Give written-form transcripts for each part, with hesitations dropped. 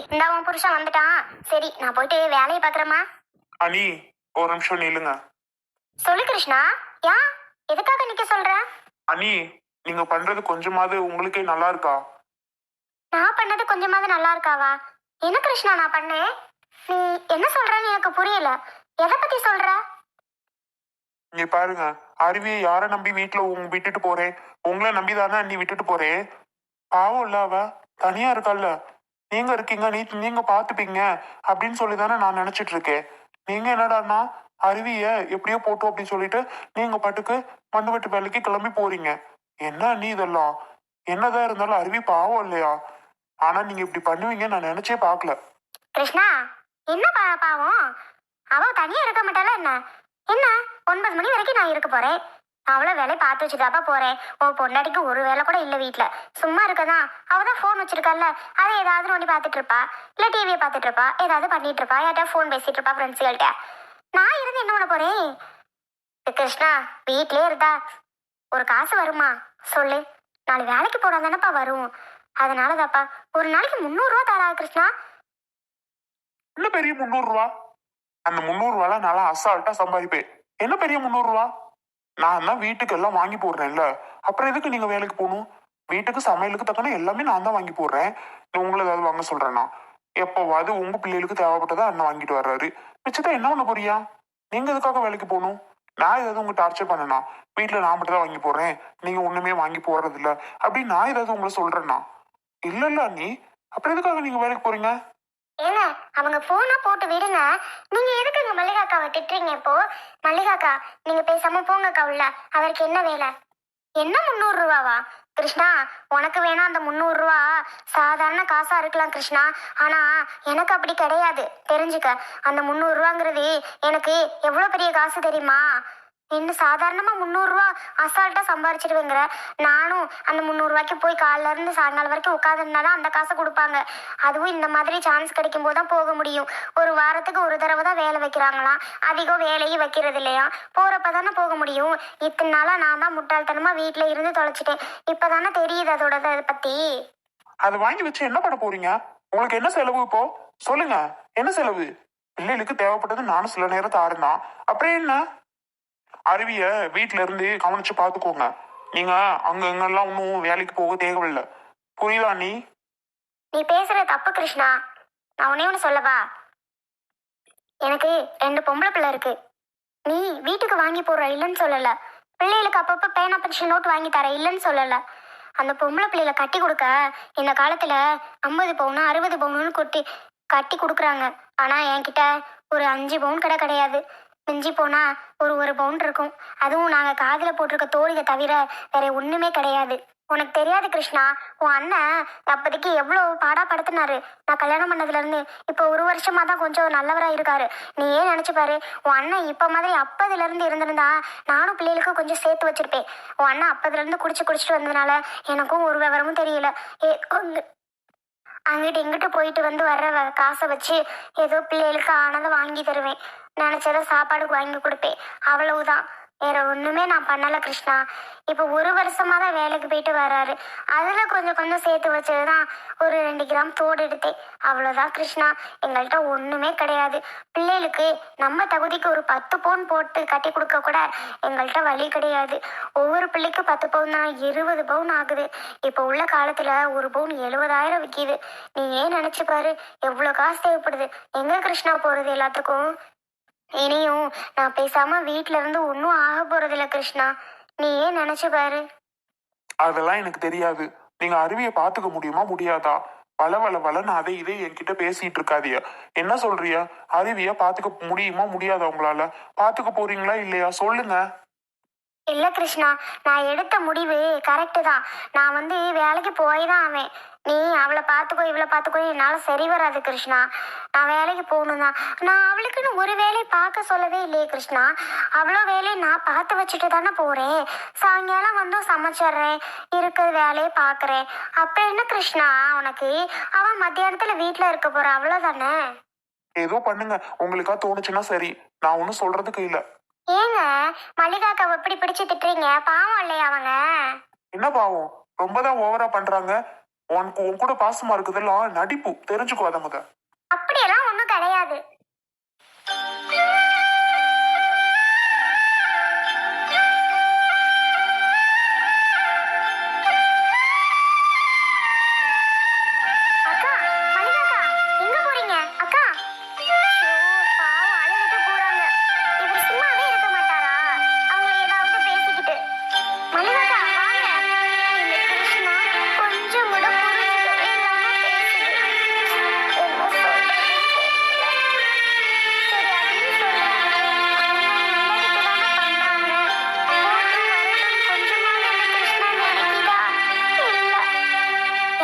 இந்த உன் புருஷன் வந்துட்டான். சரி நான் போயிட்டு வேலையை பாக்குறேம்மா. அனி, ஒரு நிமிஷம் நில்லுங்க. சொல்லு கிருஷ்ணா. யா, எதுக்காக நிக்க சொல்ற? அனி, நீங்க பண்றது கொஞ்சமாவது உங்களுக்கே நல்லா இருக்கா? நான் பண்ணது கொஞ்சமாவது நல்லா இருக்காவா? என்ன கிருஷ்ணா நான் பண்ணேன்? நீ என்ன சொல்றன்னு எனக்கு புரியல. எதை பத்தி சொல்ற? இங்க பாருங்க, அருவியை யாரை நம்பி வீட்டுல விட்டுட்டு போறேன்? உங்களை நம்பிதானே அண்ணி விட்டுட்டு போறேன். பாவம் இல்ல, அவ தனியா இருக்கல்ல. நீங்க இருக்கீங்க, நீங்க பாத்துப்பீங்க அப்படின்னு சொல்லிதானே நான் நினைச்சிட்டு இருக்கேன். நீங்க என்னடான்னா அருவிய எப்படியோ போட்டோம் அப்படின்னு சொல்லிட்டு நீங்க பாட்டுக்கு மண்ணு வெட்டு வேலைக்கு கிளம்பி போறீங்க. என்ன அண்ணி இதெல்லாம்? என்னதான் இருந்தாலும் அருவி பாவம் இல்லையா? ஆனா நீங்க இப்படி பண்ணுவீங்க நான் நினைச்சே பாக்கல. கிருஷ்ணா, என்ன பாவம்? அவ தனியா இருக்க மாட்டாளா என்ன? என்ன 9 மணி வரைக்கும் நான் இருக்க போறேன். அவ்வளவு வேலையை பார்த்து வச்சுதாப்பா போறேன். உன் பொண்டாட்டிக்கு ஒரு வேலை கூட இல்ல வீட்டுல. சும்மா இருக்கதான். அவதான் போன் வச்சிருக்கால, அதை ஏதாவது நோண்டி பார்த்துட்டு இருப்பா, இல்ல டிவியை பார்த்துட்டு இருப்பா, ஏதாவது பண்ணிட்டு இருப்பா, யார்ட்டா போன் பேசிட்டு இருப்பா ஃப்ரெண்ட்ஸுகள்கிட்ட. நான் இருந்து என்ன பண்ண போறேன்? கிருஷ்ணா, வீட்லயே இருந்தா ஒரு காசு வருமா சொல்லு? நாலு வேலைக்கு போனா தானப்பா வரும். அதனாலதாப்பா ஒரு நாளைக்கு 300 ரூபா தாரா கிருஷ்ணா. என்ன பெரிய 300 ரூபா? அந்த 300 ரூபால நல்லா அசால்ட்டா சம்பாதிப்பேன். என்ன பெரிய 300 ரூபா? நான் தான் வீட்டுக்கு எல்லாம் வாங்கி போடுறேன்ல. அப்புறம் எதுக்கு நீங்க வேலைக்கு போகணும்? வீட்டுக்கு சமையலுக்கு தக்கன எல்லாமே நான் தான் வாங்கி போடுறேன். உங்களை ஏதாவது வாங்க சொல்றேன்னா எப்போவாது உங்க பிள்ளைகளுக்கு தேவைப்பட்டதை அண்ணன் வாங்கிட்டு வர்றாரு. மிச்சத்தை என்ன பண்ண போறியா? நீங்க எதுக்காக வேலைக்கு போகணும்? நான் ஏதாவது உங்க டார்ச்சர் பண்ணனா? வீட்டுல நான் மட்டும் தான் வாங்கி போடுறேன், நீங்க ஒண்ணுமே வாங்கி போடுறது இல்ல அப்படின்னு நான் ஏதாவது உங்களை சொல்றேன்னா? இல்ல இல்ல அண்ணி, அப்புறம் எதுக்காக நீங்க வேலைக்கு போறீங்க? ஏங்க, அவங்க போனா போட்டு விடுங்க. நீங்க எதுக்குங்க மல்லிகாக்காவை திட்டுறீங்க இப்போ? மல்லிகாக்கா, நீங்க பேசாம போங்கக்கா உள்ள. அவருக்கு என்ன வேலை? என்ன 300 ரூபாவா? கிருஷ்ணா, உனக்கு வேணா அந்த 300 ரூபா சாதாரண காசா இருக்கலாம் கிருஷ்ணா. ஆனா எனக்கு அப்படி கிடையாது, தெரிஞ்சுக்க. அந்த 300 ரூபாங்கிறது எனக்கு எவ்வளவு பெரிய காசு தெரியுமா? இன்னும் சாதாரணமா 300 ரூபா அசால்ட்டா சம்பாரிச்சிடுவேங்கிற. நானும் அந்த 300 ரூபாய்க்கு போய் காலைல இருந்து சாயங்காலம் வரைக்கும் உட்காந்துருந்தாதான் அந்த காசை கொடுப்பாங்க. அதுவும் இந்த மாதிரி சான்ஸ் கிடைக்கும் போது தான் போக முடியும். ஒரு வாரத்துக்கு ஒரு தடவை தான் வேலை வைக்கிறாங்களாம். அதிகம் வேலையும் வைக்கிறது இல்லையா? போறப்ப தானே போக முடியும். இத்தனை நாளா நான் தான் முட்டாள்தனமா வீட்டுல இருந்து தொலைச்சிட்டேன். இப்பதானே தெரியுது அதோட இதை பத்தி. அதை வாங்கி வச்சு என்ன பண்ண போறீங்க? உங்களுக்கு என்ன செலவு இப்போ? சொல்லுங்க, என்ன செலவு? பிள்ளைகளுக்கு தேவைப்பட்டது நானும் சில நேரத்தை ஆறுதான். அப்புறம் என்ன? அருவிய வீட்டுல இருந்து கவனிச்சு பாத்துக்கோங்க. நீங்க அங்க எங்கெல்லாம் ஒன்னும் வேலைக்கு போக தேவையில்லை. புரியுதா நீ? நீ பேசுற தப்பு கிருஷ்ணா. நான் உன்னே ஒன்று சொல்லவா? எனக்கு 2 பொம்பளை பிள்ளை இருக்கு. நீ வீட்டுக்கு வாங்கி போடுற இல்லைன்னு சொல்லல. பிள்ளைகளுக்கு அப்பப்ப பேனா பென்ஷன் நோட் வாங்கி தர இல்லைன்னு சொல்லல. அந்த பொம்பளை பிள்ளைகளை கட்டி கொடுக்க இந்த காலத்துல 50 பவுன் 60 பவுன்னு கட்டி கொடுக்குறாங்க. ஆனா என்கிட்ட ஒரு 5 பவுன் கடை கிடையாது. மிஞ்சி போனா ஒரு பவுன் இருக்கும். அதுவும் நாங்க காதுல போட்டிருக்க தோழியை தவிர வேற ஒண்ணுமே கிடையாது. உனக்கு தெரியாது கிருஷ்ணா, உன் அண்ணன் அப்போதைக்கு எவ்வளவு பாடாப்படுத்தினாரு. நான் கல்யாணம் பண்ணதுல இருந்து இப்போ 1 வருஷமா தான் கொஞ்சம் நல்லவரா இருக்காரு. நீ ஏன் நினைச்சு பாரு, உன் அண்ணன் இப்ப மாதிரி அப்பதுல இருந்து இருந்திருந்தா நானும் பிள்ளைகளுக்கு கொஞ்சம் சேர்த்து வச்சிருப்பேன். உன் அண்ணன் அப்பதுல இருந்து குடிச்சிட்டு வந்ததுனால எனக்கும் ஒரு விவரமும் தெரியல. அங்கிட்டு இங்கிட்டு போயிட்டு வந்து வர்ற காசை வச்சு ஏதோ பிள்ளைகளுக்கு ஆனதை வாங்கி தருவேன். நினைச்சதை சாப்பாடுக்கு வாங்கி கொடுப்பேன். அவ்வளவுதான். வேற ஒண்ணுமே நான் பண்ணல கிருஷ்ணா. இப்ப 1 வருஷமா தான் வேலைக்கு போயிட்டு வர்றாரு. அதுல கொஞ்சம் கொஞ்சம் சேர்த்து வச்சதுதான் ஒரு 2 கிராம் தோடு எடுத்தேன். அவ்வளவுதான் கிருஷ்ணா. எங்கள்கிட்ட ஒண்ணுமே கிடையாது. பிள்ளைகளுக்கு நம்ம தகுதிக்கு ஒரு 10 பவுன் போட்டு கட்டி கொடுக்க கூட எங்கள்கிட்ட வழி கிடையாது. ஒவ்வொரு பிள்ளைக்கு 10 பவுன் தான் 20 பவுன் ஆகுது. இப்ப உள்ள காலத்துல ஒரு பவுன் 70,000 விற்கிது. நீ ஏன் நினைச்சு பாரு, எவ்வளவு காசு தேவைப்படுது. எங்க கிருஷ்ணா போறது எல்லாத்துக்கும்? இனியும் நான் பேசாம வீட்டுல இருந்து ஒன்னும் ஆக போறதில்ல கிருஷ்ணா. நீ ஏன் நினைச்சு பாரு. அதெல்லாம் எனக்கு தெரியாது. நீங்க அருவியை பாத்துக்க முடியுமா முடியாதா? வளன்னு அதை இதை என்கிட்ட பேசிட்டு இருக்காதியா. என்ன சொல்றியா? அருவிய பாத்துக்க முடியுமா முடியாதா? உங்களால பாத்துக்க போறீங்களா இல்லையா? சொல்லுங்க. இல்ல கிருஷ்ணா, நான் எடுத்த முடிவு கரெக்டு தான். நான் வேலைக்கு போய் தான் ஆவேன். நீ அவளை பார்த்துக்கோ இவளை பார்த்துக்கோ என்னால சரி வராது கிருஷ்ணா. நான் வேலைக்கு போகணும் தான். நான் அவளுக்குன்னு ஒரு வேலையை பார்க்க சொல்லவே இல்லையே கிருஷ்ணா. அவ்வளோ வேலையை நான் பார்த்து வச்சுட்டு தானே போறேன். சாயங்காலம் சமைச்சிடுறேன், இருக்கிற வேலையை பார்க்குறேன். அப்புறம் என்ன கிருஷ்ணா உனக்கு? அவன் மத்தியானத்துல வீட்டுல இருக்க போற, அவ்வளோதானே. ஏதோ பண்ணுங்க, உங்களுக்கா தோணுச்சுன்னா சரி. நான் ஒன்னும் சொல்றதுக்கு இல்ல. ஏங்க மல்லிகாக்காவை எப்படி பிடிச்சு திட்டுறீங்க? பாவம் இல்லையா அவங்க? என்ன பாவம்? ரொம்பதான் ஓவரா பண்றாங்க. உனக்கு உன் கூட பாசமா இருக்குதெல்லாம் நடிப்பு, தெரிஞ்சுக்கோ அத முத. அப்படியெல்லாம் ஒண்ணும் கிடையாது. அக்கா, மல்லிகாக்கா, எங்க போறீங்க? அக்கா, ஐயோ, பாவம் அழுதுட்டு போறாங்க. இவர் சும்மாவே இருக்க மாட்டாரா? அவங்கள ஏதாவது பேசிக்கிட்டு. மல்லிகாக்கா, வாங்க. இந்த கிருஷ்ணா கொஞ்சம் கூட புரிஞ்சுக்கவே இல்லாம பேசுது. என்ன சொல்றதுன்னு தெரியல. சரி, அதையும் சொல்லாம நல்லதுக்கு தானே பண்றாங்க. போட்டும் வரட்டும், கொஞ்சமாவது இந்த கிருஷ்ணா நினைக்குதா? இல்ல.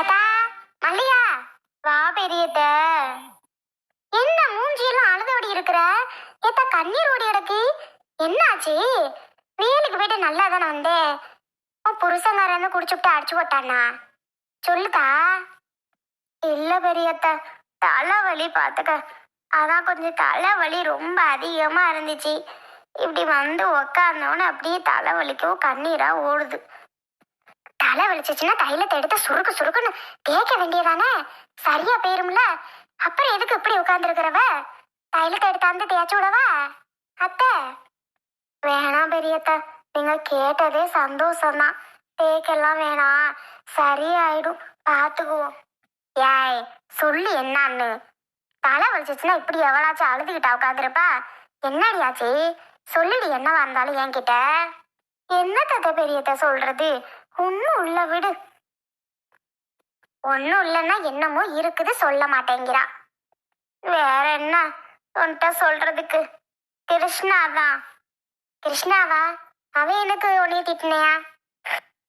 ஏதா, மல்லிகா, வா பெரியத்த. என்ன மூஞ்சியெல்லாம் அழுதபடி இருக்கிற? ஏத்தா, கண்ணீர் ஓடி கிடக்கு. என்னாச்சு? வேலைக்கு போயிட்டு நல்லா தானே வந்தேன். உன் புருஷங்காரன் வந்து குடிச்சுட்டு அடிச்சு போட்டானா? சொல்லுதா. இல்ல பெரியத்த, தலைவலி பாத்துக்க. அதான் கொஞ்சம் தலைவலி ரொம்ப அதிகமா இருந்துச்சு. இப்படி வந்து உக்காந்தோன்னு அப்படியே தலைவலிக்கும், கண்ணீரா ஓடுது. தலை வலிச்சிச்சுன்னா தைலத்தை எடுத்து சுருக்கு சுருக்குன்னு தேய்க்க வேண்டியதானே? சரியா போயிரும்ல. அப்புறம் எதுக்கு இப்படி உட்கார்ந்துருக்கிறவ? தைலத்தை எடுத்தாந்து தேய்ச்சி விடவா? அத்தை, வேணாம் பெரியத்த, நீங்க கேட்டதே சந்தோஷம்தான். தேய்க்கெல்லாம் வேணாம், சரியாயிடும், பார்த்துக்குவோம். ஏய், சொல்லு என்னான்னு. தலை வலிச்சிச்சுன்னா இப்படி எவ்வளாச்சும் அழுதுகிட்டா உட்காந்துருப்பா? என்னடியாச்சு? சொல்லுடி, என்னவா இருந்தாலும் என்கிட்ட. என்ன தத்தை பெரியத்த சொல்றது? ஒன்னும் உள்ள விடு. ஒன்னும் இல்லைன்னா என்னமோ இருக்குது சொல்ல மாட்டேங்கிறா. வேற என்ன உன்கிட்ட சொல்றதுக்கு? கிருஷ்ணாதான். கிருஷ்ணாவா? அவன் எனக்கு உன்னைய திட்டினையா?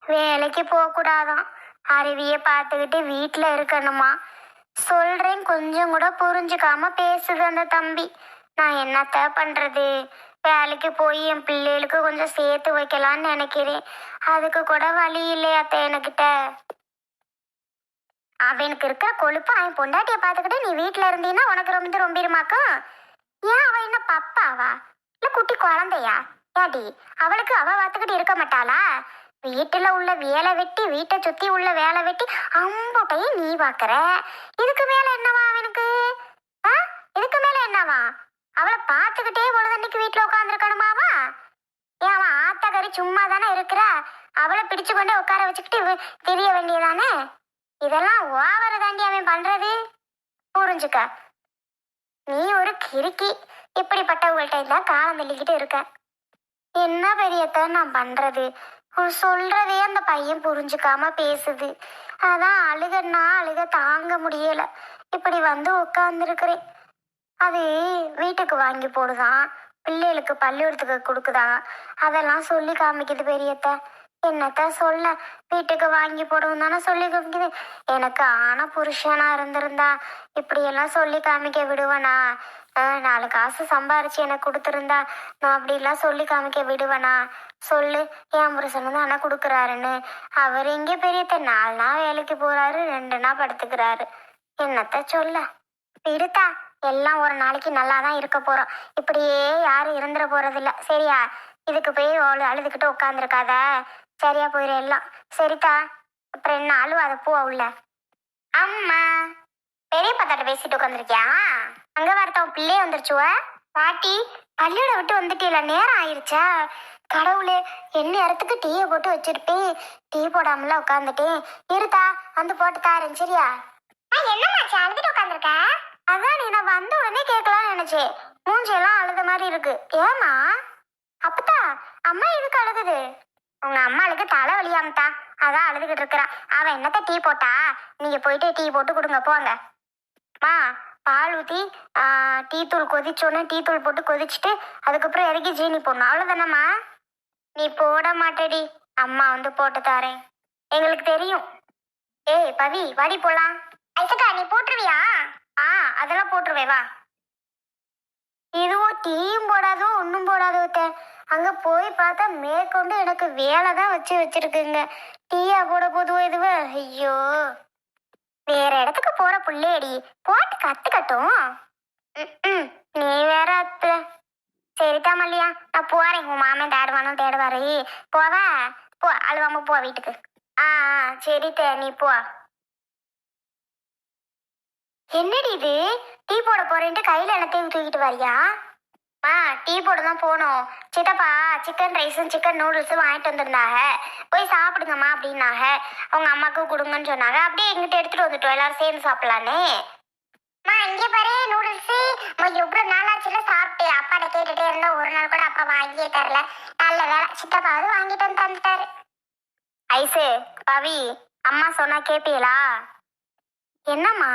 வேலைக்கு போக கூடாதான், அருவிய பார்த்துக்கிட்டு வீட்டுல இருக்கணுமா? சொல்றேன், கொஞ்சம் கூட புரிஞ்சுக்காம பேசுது அந்த தம்பி. நான் என்னத்த பண்றது? வேலைக்கு போய் என் பிள்ளைகளுக்கு கொஞ்சம் சேர்த்து வைக்கலான்னு நினைக்கிறேன். அதுக்கு கூட வழி இல்லையாத்த என்கிட்ட. அவனுக்கு இருக்கிற கொழுப்பு அவன் பொண்டாட்டிய பார்த்துக்கிட்டு நீ வீட்டுல இருந்தீன்னா உனக்கு ரொம்ப ரொம்பிருமாக்கும். ஏன், அவ என்ன பப்பாவா இல்ல குட்டி குழந்தையா? ஏடி, அவளுக்கு அவ பார்த்துக்கிட்டு இருக்க மாட்டாளா? வீட்டுல உள்ள வேலை வெட்டி, வீட்டை சுத்தி உள்ள வேலை வெட்டி அம்புட்டையும் நீ பாக்குற. இதுக்கு மேல என்னவா அவனுக்கு? இதுக்கு மேல என்னவா? அவளை பார்த்துக்கிட்டே பொழுதன்னைக்கு வீட்டுல உட்காந்துருக்கணுமாவா? ஏன், அவன் ஆத்தக்கறி சும்மா தானே இருக்கிற? அவளை பிடிச்சு கொண்டு உட்கார வச்சுக்கிட்டு தெரிய வேண்டியதானே? இதெல்லாம் ஓவர தாண்டி அவன் பண்றது. புரிஞ்சுக்க. நீ ஒரு கிறுக்கி. இப்படிப்பட்டவங்கள்ட்ட தான் காலம் தள்ளிக்கிட்டு இருக்க. என்ன பெரியத்த நான் பண்றது? சொல்றதே அந்த பையன் புரிஞ்சுக்காம பேசுது. அதான் அழுகன்னா அழுக தாங்க முடியல, இப்படி வந்து உட்கார்ந்துருக்கிறேன். அது வீட்டுக்கு வாங்கி போடுதான், பிள்ளைகளுக்கு பள்ளிக்கூடத்துக்கு கொடுக்குதான், அதெல்லாம் சொல்லி காமிக்குது பெரியத்த. என்னத்த சொல்ல? வீட்டுக்கு வாங்கி போடுவோம் தானே சொல்லி காமிக்குது. எனக்கு ஆன புருஷனா இருந்திருந்தா இப்படியெல்லாம் சொல்லி காமிக்க விடுவனா? 4 காசு சம்பாரிச்சு எனக்கு கொடுத்துருந்தா நான் அப்படிலாம் சொல்லி காமிக்க விடுவனா? சொல்லு. என் புருஷன் வந்து ஆனால் கொடுக்குறாருன்னு. அவர் எங்கே பெரியத்த 4 நாள் வேலைக்கு போறாரு, 2 நாள் படுத்துக்கிறாரு. என்னத்த சொல்ல? விடுத்தா, எல்லாம் ஒரு நாளைக்கு நல்லா தான் இருக்க போறோம். இப்படியே யாரும் இருந்துட போறதில்ல, சரியா? இதுக்கு போய் அழுதுகிட்டு உட்காந்துருக்காத, சரியா போயிடும் எல்லாம். சரிதா, அப்புறம் என்ன அழுவாத, பூ உள்ள. அம்மா, பெரிய பத்தாட்ட பேசிட்டு உட்காந்துருக்கியா? அங்க வரட்டும், பிள்ளையே வந்துருச்சுவ. பாட்டி, பள்ளியோட விட்டு வந்துட்டீல, நேரம் ஆயிருச்சா? கடவுளே, என்ன இடத்துக்கு டீயை போட்டு வச்சிருப்பேன், டீ போடாமல உட்காந்துட்டேன். இருத்தா, வந்து போட்டு தாரேன், சரியா? என்னமாச்சு, அழுதுட்டு உட்காந்துருக்க? அதான் நீ நான் வந்த உடனே கேட்கலாம்னு நினைச்சேன். மூஞ்சியெல்லாம் அழுத மாதிரி இருக்கு. ஏமா? அப்பத்தா, அம்மா எதுக்கு அழுகுது? உங்க அம்மாளுக்கு தலை வலியாமத்தா, அதான் அழுதுகிட்டு இருக்கிறா. அவ என்னத்த டீ போட்டா? நீங்க போயிட்டு டீ போட்டு கொடுங்க, போங்க. மா, பால் ஊற்றி டீ தூள் கொதிச்சோன்னு டீ தூள் போட்டு கொதிச்சுட்டு அதுக்கப்புறம் இறக்கி ஜீனி போடணும், அவ்வளோதானம்மா? நீ போட மாட்டேடி, அம்மா வந்து போட்டு தாரேன், எங்களுக்கு தெரியும். ஏய் பவி, வாடி போலாம். ஐசக்கா, நீ போட்டுருவியா? அதெல்லாம் போட்டுருவே, வா. இதுவும் டீயும் போடாதோ ஒன்றும் போடாதோ. அங்க போய் பார்த்தா மேற்கொண்டு எனக்கு வேலை தான் வச்சிருக்குங்க. டீயா போட போதுவோ இதுவ? ஐயோ, வேற இடத்துக்கு போற புள்ளேடி, போட்டு கத்துக்கட்டும். நீ வேற அத்தை. சரிதா மல்லியா, நான் போறேன். உன் மாமன் தேடுவாரு. போவ, போ, அழுவாம போ வீட்டுக்கு. சரித்தே, நீ போ. என்னடி இது, டீ போட போறேன்ட்டு கையில எல்லாத்தையும் தூக்கிட்டு வரியா? டீ போட தான் போனோம். சித்தப்பா சிக்கன் ரைஸும் சிக்கன் நூடுல்ஸும் வாங்கிட்டு வந்திருந்தாங்க. போய் சாப்பிடுங்கம்மா அப்படின்னாங்க. அவங்க அம்மாவுக்கு கொடுங்கன்னு சொன்னாங்க. அப்படியே எங்கிட்ட எடுத்துட்டு வந்துட்டோம், எல்லாரும் சேர்ந்து சாப்பிடலான்னு. இங்க பாரு நூடுல்ஸ் எவ்வளவு நாளாச்சுல சாப்பிட்டு அப்பாட்ட கேட்டுட்டே இருந்தா ஒரு நாள் கூட அப்பா வாங்கியே தரல. நல்ல வேலை சித்தப்பாவது வாங்கிட்டு வந்து தந்துட்டாரு. ஐசு பவி, அம்மா சொன்னா கேப்பீங்களா? என்னம்மா?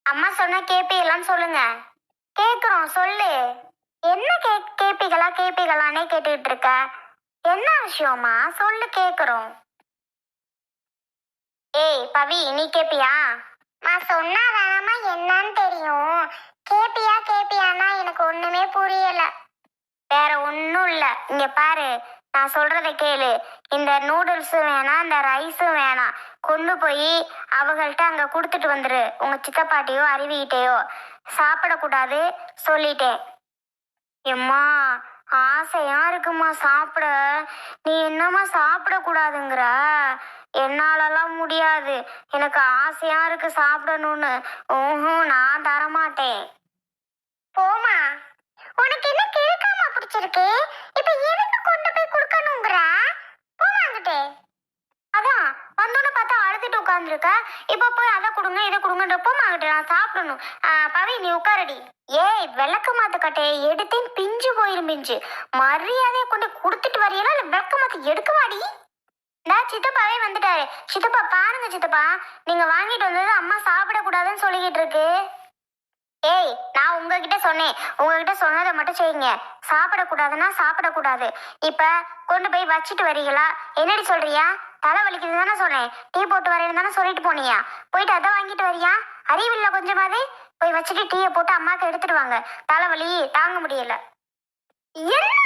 அம்மா சொன்னா கேப்பீங்களான்னு சொல்லுங்க. கேக்குறோம் சொல்லு. என்ன கேப்பீங்களானே கேட்டுக்கிட்டு இருக்க. என்ன விஷயமா சொல்லு, கேக்குறோம். ஏய் பவி, நீ கேப்பியா? சொன்னா வேணாமா என்னன்னு தெரியும். கேப்பியானா எனக்கு ஒண்ணுமே புரியல. வேற ஒன்னும் இல்ல, இங்க பாரு, நான் சொல்றத கேளு. இந்த நூடுல்ஸும் வேணாம், இந்த ரைஸும் வேணாம். கொண்டு போய் அவங்கள்ட்ட அங்க கொடுத்துட்டு வந்துரு. உங்க சித்தப்பாட்டியோ அருவிகிட்டையோ. சாப்பிடக்கூடாது சொல்லிட்டேன். எம்மா ஆசையா இருக்குமா சாப்பிட. நீ என்னம்மா சாப்பிடக்கூடாதுங்கிற? என்னாலலாம் முடியாது. எனக்கு ஆசையா இருக்கு சாப்பிடணும்னு. நான் தரமாட்டேன். போமா, உனக்கு என்ன கிழக்காம பிடிச்சிருக்கு? இப்ப எதுக்கு கொண்டு போய் கொடுக்கணுங்கிற? போமாங்கிட்டே. அதான் வந்தோன்னு பார்த்தா அழுதுட்டு உட்காந்துருக்க. இப்ப போய் அதை கொடுங்க இதை கொடுங்கன்ற. போமாங்கிட்டே, நான் சாப்பிடணும். பவி நீ உட்காரடி. ஏய் விளக்க மாத்து கட்டையை எடுத்தேன், பிஞ்சு போயிரும். பிஞ்சு மரியாதையை கொண்டு கொடுத்துட்டு வரையலாம், இல்ல விளக்க மாத்து எடுக்கவாடி. சித்தப்பாவே வந்துட்டாரு. சித்தப்பா பாருங்க சித்தப்பா, நீங்க வாங்கிட்டு வந்தது அம்மா சாப்பிடக்கூடாதுன்னு சொல்லிக்கிட்டு இருக்கு. ஏய் நான் உங்ககிட்ட சொன்னேன், உங்ககிட்ட சொன்னதை மட்டும் செய்யுங்க. சாப்பிடக்கூடாதுன்னா சாப்பிடக்கூடாது. இப்ப கொண்டு போய் வச்சுட்டு வரீங்களா? என்னடி சொல்றியா? தலை வலிக்குது தானே சொன்னேன். டீ போட்டு வரேன்னு தானே சொல்லிட்டு போனியா? போயிட்டு அதை வாங்கிட்டு வரியா? அறிவில்லை கொஞ்சமாவது? போய் வச்சுட்டு டீயை போட்டு அம்மாக்கு எடுத்துட்டு வாங்க. தலைவலி தாங்க முடியல. என்ன